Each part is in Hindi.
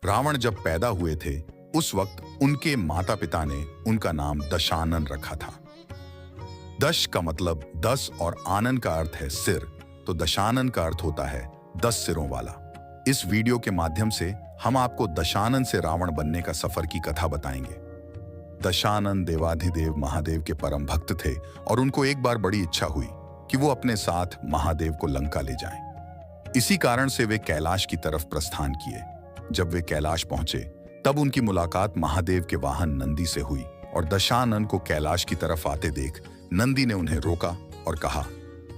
रावण जब पैदा हुए थे उस वक्त उनके माता पिता ने उनका नाम दशानन रखा था। दश का मतलब 10 और आनन का अर्थ है सिर, तो दशानन का अर्थ होता है 10 सिरों वाला। इस वीडियो के माध्यम से हम आपको दशानन से रावण बनने का सफर की कथा बताएंगे। दशानन देवाधिदेव महादेव के परम भक्त थे और उनको एक बार बड़ी इच्छा हुई कि वो अपने साथ महादेव को लंका ले जाएं। इसी कारण से वे कैलाश की तरफ प्रस्थान किए। जब वे कैलाश पहुंचे तब उनकी मुलाकात महादेव के वाहन नंदी से हुई और दशानन को कैलाश की तरफ आते देख नंदी ने उन्हें रोका और कहा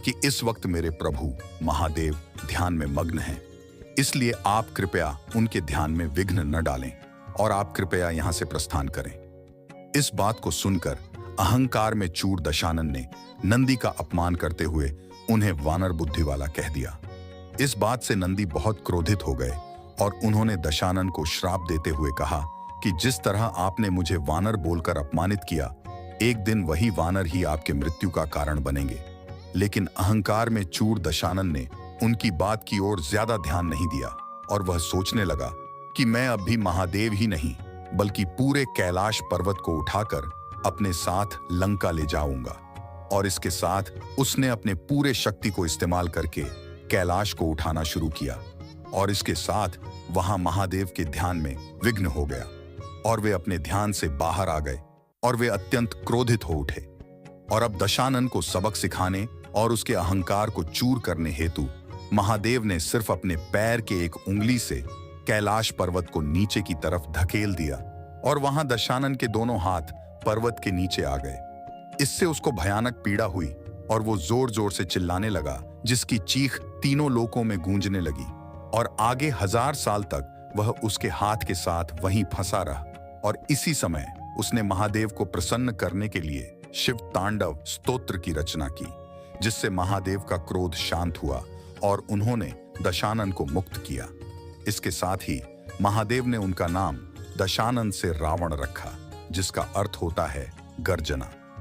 कि इस वक्त मेरे प्रभु महादेव ध्यान में मग्न हैं, इसलिए आप कृपया उनके ध्यान में विघ्न न डालें और आप कृपया यहां से प्रस्थान करें। इस बात को सुनकर अहंकार में चूर दशानन ने नंदी का अपमान करते हुए उन्हें वानर बुद्धि वाला कह दिया। इस बात से नंदी बहुत क्रोधित हो गए और उन्होंने दशानन को श्राप देते हुए कहा कि जिस तरह आपने मुझे वानर बोलकर अपमानित किया, एक दिन वही वानर ही आपके मृत्यु का कारण बनेंगे। लेकिन अहंकार में चूर दशानन ने उनकी बात की ओर ज्यादा ध्यान नहीं दिया और वह सोचने लगा कि मैं अब भी महादेव ही नहीं बल्कि पूरे कैलाश पर्वत को उठाकर अपने साथ लंका ले जाऊंगा। और इसके साथ उसने अपने पूरे शक्ति को इस्तेमाल करके कैलाश को उठाना शुरू किया और इसके साथ वहां महादेव के ध्यान में विघ्न हो गया और वे अपने ध्यान से बाहर आ गए और वे अत्यंत क्रोधित हो उठे। और अब दशानन को सबक सिखाने और उसके अहंकार को चूर करने हेतु महादेव ने सिर्फ अपने पैर के एक उंगली से कैलाश पर्वत को नीचे की तरफ धकेल दिया और वहां दशानन के दोनों हाथ पर्वत के नीचे आ गए। इससे उसको भयानक पीड़ा हुई और वो जोर जोर से चिल्लाने लगा, जिसकी चीख तीनों लोकों में गूंजने लगी और आगे 1000 साल तक वह उसके हाथ के साथ वहीं फंसा रहा। और इसी समय उसने महादेव को प्रसन्न करने के लिए शिव तांडव स्तोत्र की रचना की, जिससे महादेव का क्रोध शांत हुआ और उन्होंने दशानन को मुक्त किया। इसके साथ ही महादेव ने उनका नाम दशानन से रावण रखा, जिसका अर्थ होता है गर्जना।